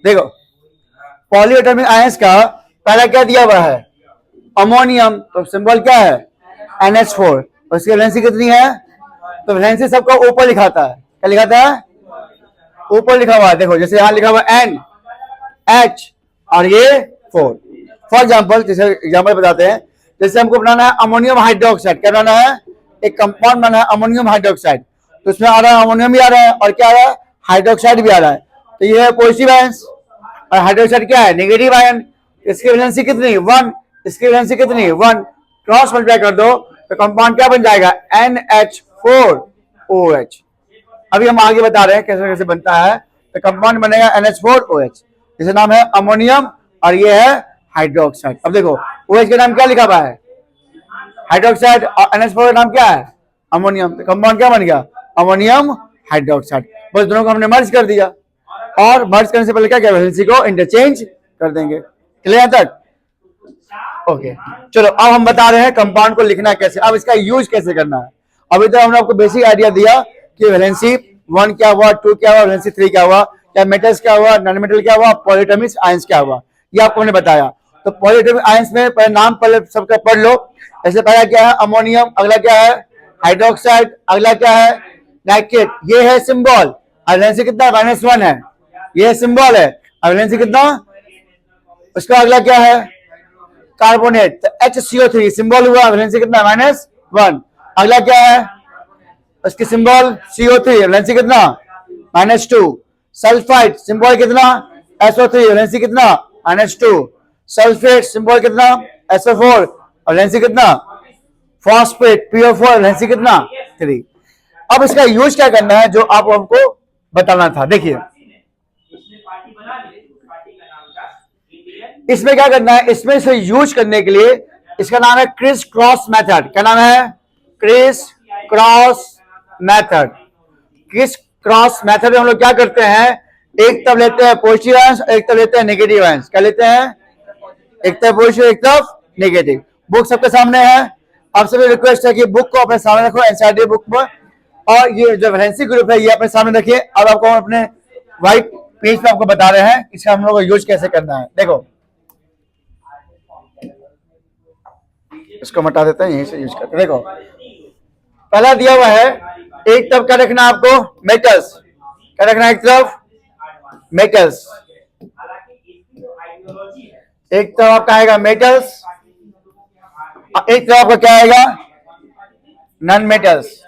देखो polyatomic ions का पहला क्या दिया हुआ है, अमोनियम, तो सिंबल क्या है NH4। उसकी वैलेंसी कितनी है, तो वैलेंसी सबका ऊपर लिखाता है, क्या लिखाता है, ऊपर लिखा हुआ है। देखो जैसे यहाँ लिखा हुआ N H और ये 4। फॉर एग्जाम्पल, जैसे एग्जाम्पल बताते हैं, जैसे हमको बनाना है अमोनियम हाइड्रोक्साइड, क्या बनाना है, एक कंपाउंड बनाना है अमोनियम हाइड्रोक्साइड, तो इसमें आ रहा है अमोनियम भी आ रहा है और क्या आ रहा है, हाइड्रोक्साइड भी आ रहा है। तो ये है पॉजिटिव आयंस और हाइड्रोक्साइड क्या है, नेगेटिव आयन। इसकी वैलेंसी कितनी 1, इसकी वैलेंसी कितनी 1, क्रॉस मल्टीप्लाई कर दो तो कंपाउंड क्या बन जाएगा NH4OH। अभी हम आगे बता रहे हैं कैसे कैसे बनता है। तो कंपाउंड बनेगा NH4OH, जिसका नाम है अमोनियम और ये है हाइड्रोक्साइड। अब देखो OH का नाम क्या लिखा हुआ है, हाइड्रोक्साइड, और NH4 का नाम क्या है, अमोनियम। तो कंपाउंड क्या बन गया, अमोनियम हाइड्रोक्साइड। बस दोनों को हमने मर्ज कर दिया, और मर्ज करने से पहले क्या वैलेंसी को इंटरचेंज कर देंगे। क्लियर यहां तक, ओके। चलो अब हम बता रहे हैं कंपाउंड को लिखना कैसे, अब इसका यूज कैसे करना है। अभी तो हमने आपको बेसिक आइडिया दिया कि वैलेंसी 1 क्या हुआ, 2 क्या हुआ, वैलेंसी 3 क्या हुआ, क्या मेटल्स क्या हुआ, नॉन मेटल क्या हुआ, पॉलीएटॉमिक आयंस क्या हुआ, ये आपको हमने बताया। तो पॉलीएटॉमिक आयंस में पहले नाम पहले सबका पढ़ लो। ऐसे पहला क्या है अमोनियम, अगला क्या है हाइड्रोक्साइड, अगला क्या है नाइट्रेट, ये है सिंबल, वैलेंसी कितना -1 है, ये सिंबल है, वैलेंसी कितना। उसका अगला क्या है कार्बोनेट, तो HCO3 सिंबल हुआ, वैलेंसी कितना -1। अगला क्या है उसकी सिंबल CO3, वैलेंसी कितना -2। सल्फाइड सिंबल कितना SO3, वैलेंसी कितना -2। सल्फेट सिंबल कितना SO4, वैलेंसी कितना। फॉस्फेट PO4, वैलेंसी कितना 3। अब इसका यूज क्या करना है जो आप हमको बताना था। देखिए इसमें क्या करना है, इसमें से यूज करने के लिए इसका नाम है क्रिस क्रॉस मेथड। क्या नाम है, criss cross method. Criss cross method में हम लोग क्या करते हैं, एक तरफ लेते हैं पॉजिटिव आयंस, एक तरफ लेते हैं नेगेटिव आयंस। क्या लेते हैं, एक तरफ पॉजिटिव एक तरफ नेगेटिव। बुक सबके सामने है, आप सभी रिक्वेस्ट है कि बुक को अपने सामने रखो, एनसीईआरटी बुक पर, और ये जो वैलेंसी ग्रुप है ये अपने सामने रखिए। अब आपको अपने व्हाइट पेज पे आपको बता रहे हैं इसका हम लोग को यूज कैसे करना है। देखो इसको हटा देते हैं, यहीं से यूज करते हैं। देखो पहला दिया हुआ है, एक तरफ क्या रखना है आपको मेटल्स, क्या रखना है एक तरफ मेटल्स, एक तरफ आपका आएगा मेटल्स, एक तरफ आपका क्या आएगा नॉन मेटल्स,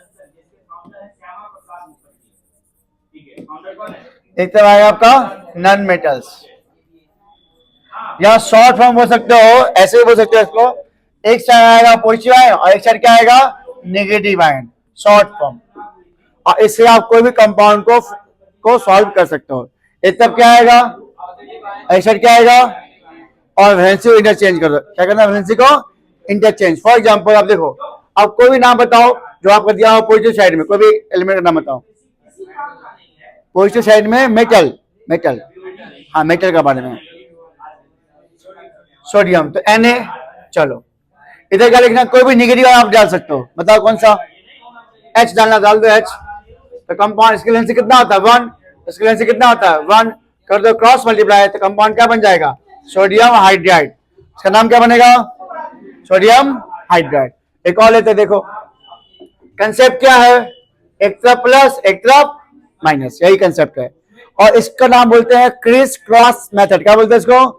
एक तरफ आएगा आपका नॉन मेटल्स। या शॉर्ट फॉर्म बोल सकते हो, ऐसे भी बोल सकते हो इसको, एक साइड आएगा पॉजिटिव आयन और एक साइड क्या आएगा नेगेटिव आयन, शॉर्ट फॉर्म। और इससे आप कोई भी कंपाउंड को सॉल्व कर सकते हो। एक तरफ क्या आएगा, एक साइड क्या आएगा, और वैलेंसी को इंटरचेंज कर दो। क्या करना है, वैलेंसी को इंटरचेंज। फॉर एग्जांपल आप देखो, आप कोई भी नाम बताओ जो आपको दिया हो पॉजिटिव साइड में, कोई भी एलिमेंट का नाम बताओ। पॉजिटिव साइड में मेटल, मेटल, हाँ मेटल का बारे में, सोडियम तो Na। चलो इधर क्या लिखना, कोई भी नेगेटिव आप डाल सकते हो, बताओ कौन सा, H डालना, डाल दो H। तो कंपाउंड इसकी लेंथ कितना होता है 1, इसकी लेंथ कितना होता है 1, कर दो क्रॉस मल्टीप्लाई, तो कंपाउंड क्या बन जाएगा सोडियम हाइड्राइड। इसका नाम क्या बनेगा सोडियम हाइड्राइड। एक और लेते देखो, कंसेप्ट क्या है, एक तरफ प्लस एक तरफ माइनस, यही कंसेप्ट है। और इसका नाम बोलते हैं क्रिस क्रॉस मेथड। क्या बोलते हैं इसको,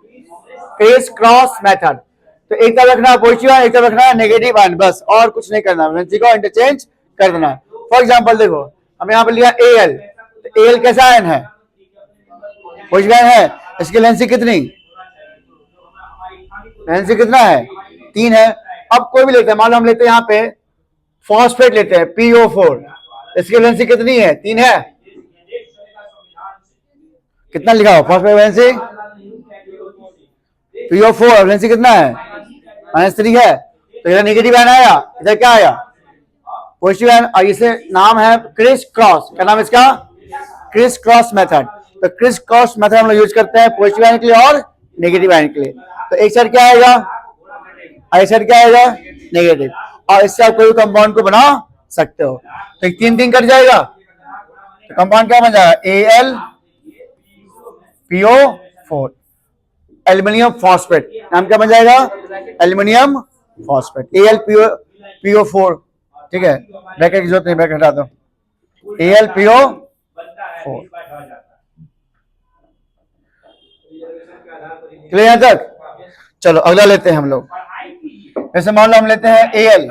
क्रिस क्रॉस मेथड। तो एक तरफ रखना है पॉजिटिव आयन, एक तरफ रखना है नेगेटिव आयन, बस और कुछ नहीं करना, वैलेंसी को इंटरचेंज कर देना है। फॉर एग्जांपल देखो, हम यहाँ पे लिया Al, तो Al कैसा आयन है, पॉजिटिव आयन है, इसकी वैलेंसी कितनी, वैलेंसी कितना है 3 है। अब कोई भी लेते हैं, मान लो हम लेते हैं यहाँ पे फॉस्फेट लेते हैं PO4, इसकी वैलेंसी कितनी है 3 है। कितना लिखा हो फॉस्फेट वैलेंसी, PO4 वैलेंसी कितना है -3 है। तो इधर नेगेटिव आयन आया, इधर क्या आया पॉजिटिव आयन, और इसे नाम है क्रिस क्रॉस। क्या नाम है इसका, क्रिस क्रॉस मेथड। तो क्रिस क्रॉस मेथड हम लोग यूज करते हैं पॉजिटिव आयन के लिए और नेगेटिव आयन के लिए। तो एक साइड क्या आएगा और एक साइड क्या आएगा नेगेटिव, और इससे आप कोई कंपाउंड को बना सकते हो। तो 3-3 कट जाएगा, तो कंपाउंड क्या बन जाएगा Al PO 4, एल्यूमिनियम फॉस्फेट, नाम क्या बन जाएगा? एल्यूमिनियम फॉस्फेट, AlPO4, ठीक है, ब्रैकेट की जरूरत नहीं, ब्रैकेट हटा दो, AlPO4। क्लियर यहां तक? चलो अगला लेते हैं हम लोग। जैसे मान लो हम लेते हैं Al,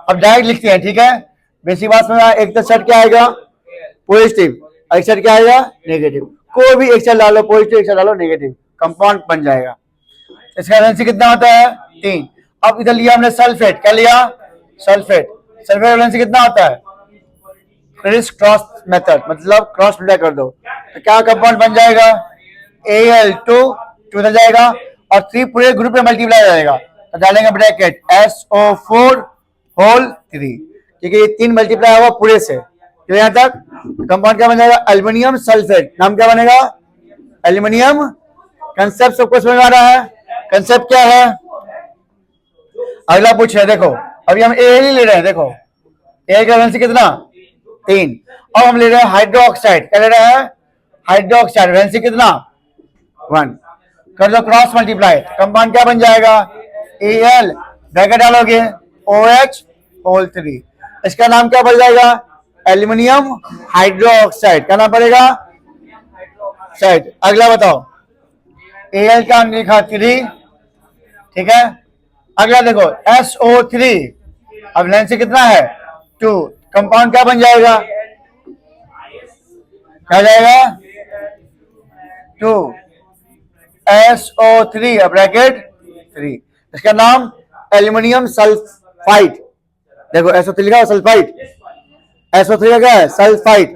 अब डायरेक्ट लिखते हैं, ठीक है, बेसिक बात समझ। एक तो सेट क्या आएगा? पॉजिटिव, एक सेट क्या आएगा? नेगेटिव। कोई भी एक सेट डालो पॉजिटिव, एक सेट डालो नेगेटिव, कंपाउंड बन जाएगा। इसका वैलेंसी कितना होता है? 3। अब इधर लिया हमने सल्फेट, क्या लिया? सल्फेट। सल्फेट वैलेंसी कितना होता है? क्रिस क्रॉस मेथड, मतलब क्रॉस मल्टीप्लाई कर दो तो क्या कंपाउंड बन जाएगा? Al2, 2 इधर जाएगा और 3 पूरे ग्रुप में मल्टीप्लाई हो जाएगा, तो डालेंगे ब्रैकेट SO4 होल 3, ठीक है, ये 3 मल्टीप्लाई होगा पूरे से। तो यहां तक कंपाउंड क्या बन जाएगा? Aluminium sulphate. नाम क्या बनेगा? एल्यूमिनियम। कंसेप्ट सबको समझ में आ रहा है? कंसेप्ट क्या है? अगला पूछ रहे, देखो अभी हम Al ही ले रहे हैं, देखो Al का वैलेंसी कितना? 3। अब हम ले रहे हैं हाइड्रोक्साइड, क्या ले रहे हैं? हाइड्रोक्साइड, वैलेंसी कितना? 1। कर दो क्रॉस मल्टीप्लाई, कंपाउंड क्या बन जाएगा? Al, ब्रैकेट डालोगे OH होल 3, इसका नाम क्या बन जाएगा? Aluminium hydroxide. क्या नाम पड़ेगा? साइड। अगला बताओ, Al का हमने लिखा 3, ठीक है। अगला देखो SO3, अब वैलेंसी कितना है? 2, कंपाउंड क्या बन जाएगा? क्या जाएगा? 2 SO3 ब्रैकेट 3, इसका नाम एल्यूमिनियम सल्फाइड। देखो SO3 लिखा है, सल्फाइड, SO3 का क्या है? सल्फाइड,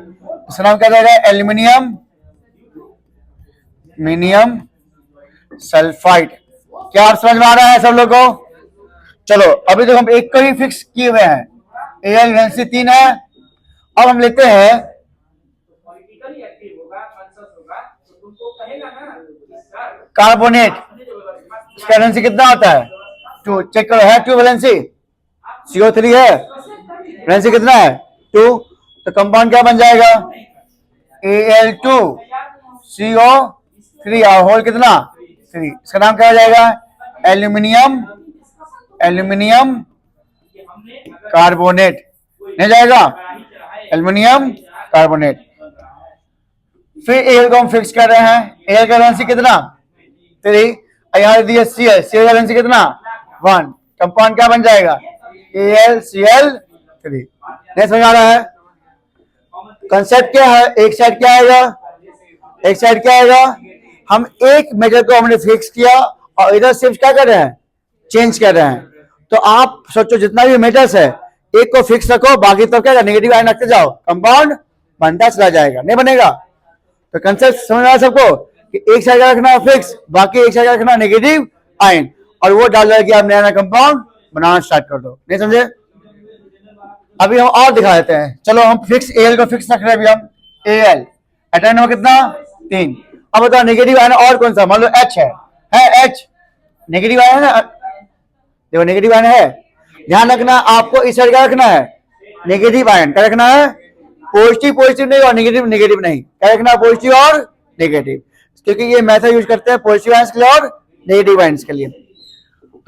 इसका नाम क्या जाएगा? Aluminium sulphide. क्या आप समझ में आ रहा है सब लोग को? चलो अभी तो हम एक को ही फिक्स किए हुए हैं, Al वैलेंसी 3 है। अब हम लेते हैं कार्बोनेट, इसका वैलेंसी कितना होता है? 2। चेक करो, है 2 वैलेंसी, CO3 है, वैलेंसी कितना है? 2, तो कंपाउंड क्या बन जाएगा? Al2 CO3 और होल कितना? 3, इसका नाम क्या हो जाएगा? एल्यूमिनियम कार्बोनेट, नहीं जाएगा? Aluminium carbonate. फिर Al को हम फिक्स कर रहे हैं, Al का वैलेंसी कितना? 3, यहाँ दिया Cl, Cl का वैलेंसी कितना? 1, कंपाउंड क्या बन जाएगा? AlCl3। नहीं समझ आ रहा है? कंसेप्ट क्या है? एक साइड क्या आएगा? एक साइड क्या आएगा? हम एक मेजर को हमने फिक्स किया और इधर सिर्फ क्या कर रहे हैं? चेंज कर रहे हैं। तो आप सोचो जितना भी मेटर्स है, एक को फिक्स रखो, बाकी तो क्या नेगेटिव आयन रखते जाओ, कंपाउंड बनता चला जाएगा, नहीं बनेगा? तो कंसेप्ट समझ में आया सबको कि एक साइड का रखना फिक्स, बाकी एक साइड का रखना नेगेटिव आयन, और वो डाल कि आप नया नया कंपाउंड बनाना स्टार्ट कर दो। नहीं समझे? अभी हम और दिखा देते हैं। चलो हम फिक्स Al को फिक्स रख रहे हैं, अभी हम Al एटॉमिक नंबर कितना? 3। अब बताओ नेगेटिव आयन और कौन सा? मान लो H है H, नेगेटिव आयन है, देखो नेगेटिव आयन है। ध्यान रखना आपको इस साइड का रखना है नेगेटिव आयन, क्या रखना है? पॉजिटिव नहीं और नेगेटिव नहीं, क्या रखना है? पॉजिटिव और नेगेटिव, क्योंकि ये मेथड यूज करते हैं पॉजिटिव आयंस के लिए और नेगेटिव आयंस के लिए।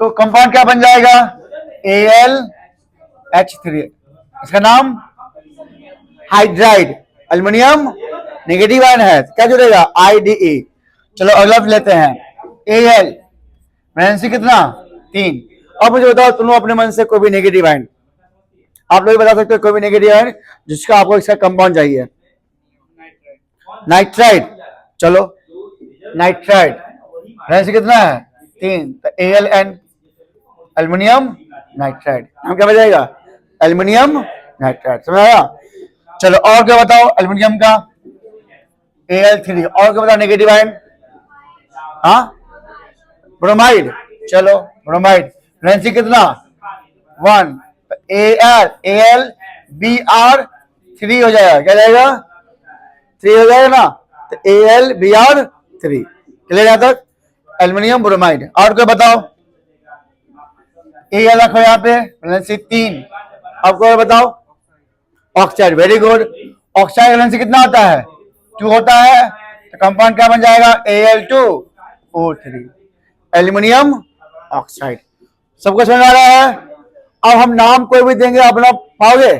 तो कंपाउंड क्या बन जाएगा? AlH3, इसका नाम हाइड्राइड, एल्युमिनियम नेगेटिव आयन है, क्या जुड़ेगा? IDE। चलो अगला लेते हैं Al, वैलेंसी कितना? 3। अब मुझे बताओ तुम अपने मन से कोई भी नेगेटिव आयन, आप लोग बता सकते हो कोई भी नेगेटिव आयन जिसका आपको इसका कंपाउंड चाहिए। नाइट्राइड, चलो नाइट्राइड, वैलेंसी कितना है? 3, तो AlN, एल्युमिनियम नाइट्राइड, नाम क्या बजाएगा? Aluminium nitride. समझ आया? चलो और क्या बताओ एल्युमिनियम का? Al3। और क्या बताओ नेगेटिव आयन? हाँ, ब्रोमाइड, चलो ब्रोमाइड, वैलेंसी कितना? 1, तो AlBr3 हो जाएगा, क्या जाएगा? 3 हो जाएगा ना, तो AlBr3। क्लियर यहां तक? Aluminium bromide. और क्या बताओ? Al रखो यहाँ पे, वैलेंसी 3। अब को बताओ oxide, very good. Oxide valency कितना होता है? 2 होता है, तो कंपाउंड क्या बन जाएगा, Al2O3, एल्यूमिनियम ऑक्साइड। सबको समझ आ रहा है? अब हम नाम कोई भी देंगे, अपना पाओगे?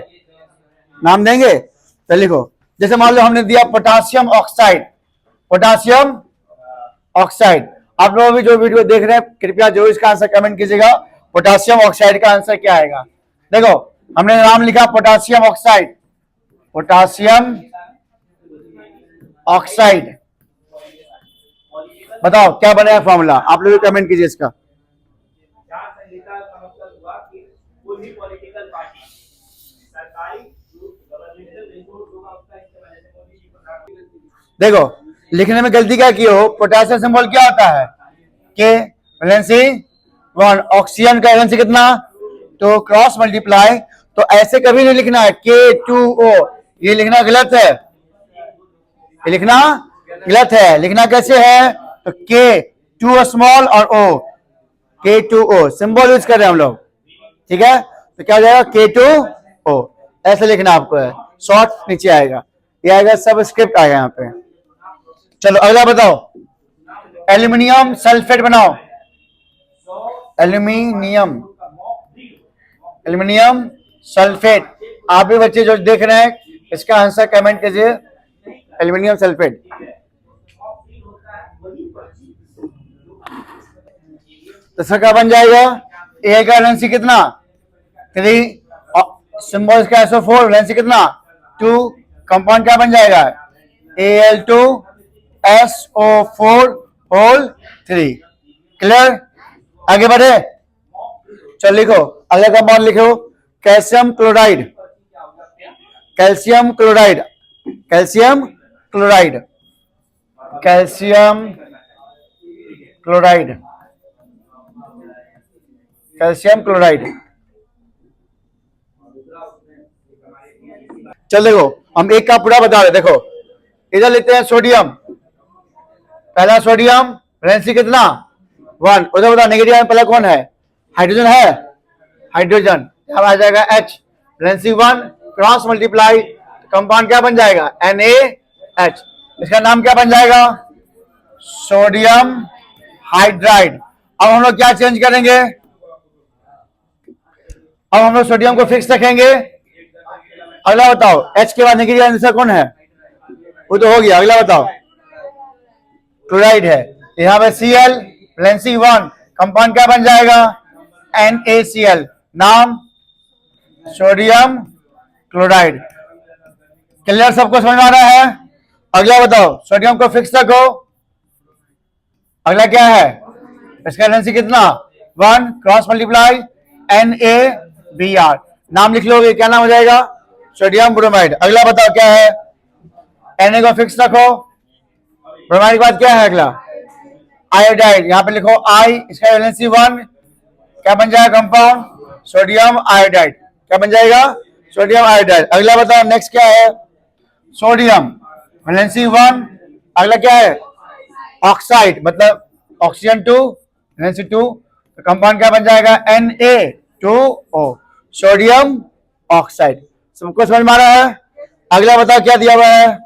नाम देंगे तो लिखो, जैसे मान लो हमने दिया पोटासियम ऑक्साइड, पोटासियम ऑक्साइड। आप लोग भी जो वीडियो देख रहे हैं कृपया जरूर इसका आंसर कमेंट कीजिएगा, पोटासियम ऑक्साइड का आंसर क्या आएगा। देखो हमने नाम लिखा पोटासियम ऑक्साइड, पोटासियम ऑक्साइड, बताओ क्या बनेगा फॉर्मूला, आप लोग कमेंट कीजिए इसका। देखो लिखने में गलती क्या की हो, पोटेशियम सिंबल क्या होता है, के वैलेंसी 1, ऑक्सीजन का वैलेंसी कितना, तो क्रॉस मल्टीप्लाई, तो ऐसे कभी नहीं लिखना है K2O, ये लिखना गलत है, ये लिखना गलत है। लिखना कैसे है, तो K2 स्मॉल और O, K2O सिंबल यूज कर रहे हैं हम लोग, ठीक है। तो क्या हो जाएगा, K2O, ऐसे लिखना आपको है, शॉर्ट नीचे आएगा, ये आएगा सब स्क्रिप्ट आएगा यहाँ पे। चलो अगला बताओ, एल्यूमिनियम सल्फेट बनाओ, एल्यूमिनियम, एल्यूमिनियम सल्फेट। आप भी बच्चे जो देख रहे हैं इसका आंसर कमेंट कीजिए, एल्यूमिनियम सल्फेट। तो इसका क्या बन जाएगा, ए का वैलेंसी कितना 3, सिंबल का SO4, वैलेंसी कितना 2, कंपाउंड क्या बन जाएगा Al2SO4 क्लियर। आगे बढ़े, चल लिखो अगला कंपाउंड लिखो, calcium chloride, calcium chloride, calcium chloride, calcium chloride, calcium chloride. चल देखो हम एक का पूरा बता रहे, देखो इधर लेते हैं सोडियम, पहला सोडियम वैलेंसी कितना 1, उधर बताओ नेगेटिव में पहला कौन है, हाइड्रोजन है, हाइड्रोजन, यहां आ जाएगा H, valency 1, cross multiply, compound क्या बन जाएगा NaH, इसका नाम क्या बन जाएगा सोडियम हाइड्राइड। अब हम लोग क्या चेंज करेंगे, अब हम लोग सोडियम को फिक्स रखेंगे। अगला बताओ, H के बाद नेगेटिव आंसर कौन है, वो तो हो गया। अगला बताओ, क्लोराइड है, यहां पे Cl वैलेंसी 1, कंपाउंड क्या बन जाएगा NaCl, नाम सोडियम क्लोराइड। क्लियर, सबको समझ में आ रहा है। अगला बताओ, सोडियम को फिक्स रखो, अगला क्या है, इसका वैलेंसी कितना 1, क्रॉस मल्टीप्लाई NaBr, नाम लिख लोगे क्या नाम हो जाएगा सोडियम ब्रोमाइड। अगला बताओ क्या है, Na को फिक्स रखो, ब्रोमाइड के बाद क्या है अगला आयोडाइड, यहां पे लिखो I, इसका वैलेंसी 1, क्या बन जाएगा कंपाउंड सोडियम आयोडाइड, क्या बन जाएगा सोडियम आयोडाइड। अगला बताओ नेक्स्ट क्या है, सोडियम वैलेंसी 1, अगला क्या है ऑक्साइड, मतलब ऑक्सीजन 2 वैलेंसी 2, तो कंपाउंड क्या बन जाएगा Na2O, सोडियम ऑक्साइड। सबको समझ में आ रहा है। अगला बताओ क्या दिया हुआ है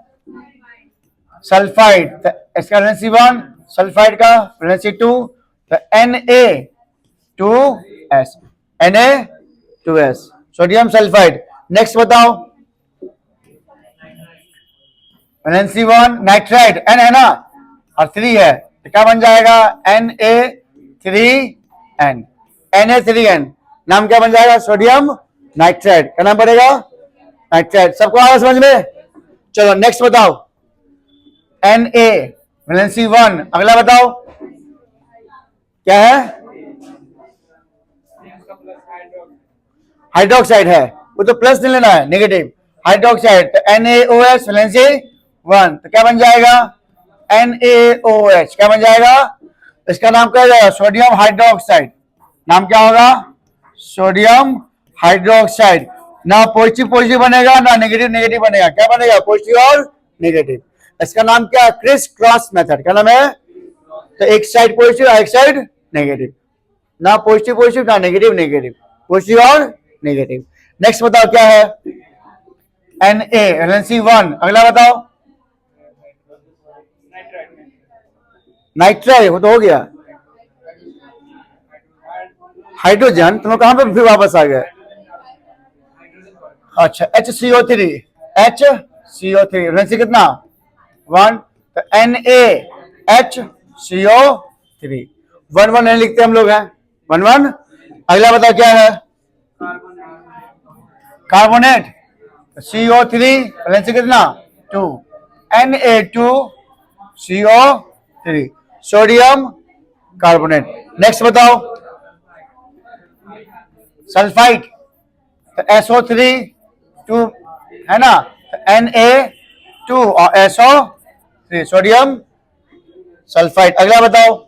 सल्फाइड, तो इसका वैलेंसी 1, सल्फाइड का वैलेंसी 2, तो Na2S, Na2S sodium sulphide. Next बताओ, वैलेंसी 1 नाइट्राइड, N है ना और 3 है, तो क्या बन जाएगा Na3N, Na3N, नाम क्या बन जाएगा सोडियम नाइट्राइड, क्या नाम पड़ेगा नाइट्राइड। सबको आ रहा समझ में। चलो नेक्स्ट बताओ, Na वैलेंसी 1, अगला बताओ क्या है हाइड्रोक्साइड है, वो तो प्लस नहीं लेना है, नेगेटिव हाइड्रोक्साइड, तो NaOH वैलेंसी 1, तो क्या बन जाएगा NaOH, क्या बन जाएगा, इसका नाम क्या हो जाएगा सोडियम हाइड्रोक्साइड, नाम क्या होगा सोडियम हाइड्रोक्साइड। ना पॉजिटिव पॉजिटिव बनेगा ना नेगेटिव नेगेटिव बनेगा, क्या बनेगा पॉजिटिव और नेगेटिव। इसका नाम क्या है क्रिस क्रॉस मेथड, क्या नाम है, तो एक साइड पॉजिटिव एक साइड नेगेटिव, ना पॉजिटिव पॉजिटिव ना नेगेटिव नेगेटिव, पॉजिटिव और नेगेटिव। नेक्स्ट बताओ क्या है Na वैलेंसी 1, अगला बताओ नाइट्राइल वो तो हो गया। हाइड्रोजन तुम कहां पे फिर वापस आ गए? अच्छा HCO3, HCO3 वैलेंसी कितना 1, तो NaHCO3 1 1 नहीं लिखते हम लोग हैं 1 1। अगला बताओ क्या है? कार्बोनेट CO3 वैलेंसी कितना 2, Na2CO3 सोडियम कार्बोनेट। नेक्स्ट बताओ सल्फाइड, तो SO3 2 है ना, Na2 और SO3 सोडियम सल्फाइड। अगला बताओ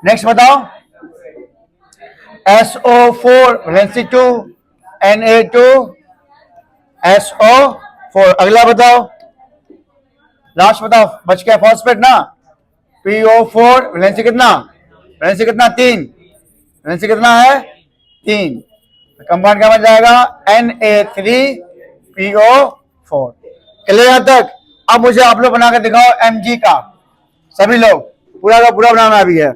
नेक्स्ट बताओ SO4 वैलेंसी 2 Na2 SO4। अगला बताओ लास्ट बताओ बच गया फॉस्फेट ना PO4 वैलेंसी कितना 3, वैलेंसी कितना है 3, कंपाउंड क्या बन जाएगा Na3PO4। क्लियर यहां तक? अब मुझे आप लोग बना के दिखाओ Mg का, सभी लोग पूरा का पूरा बनाना भी है।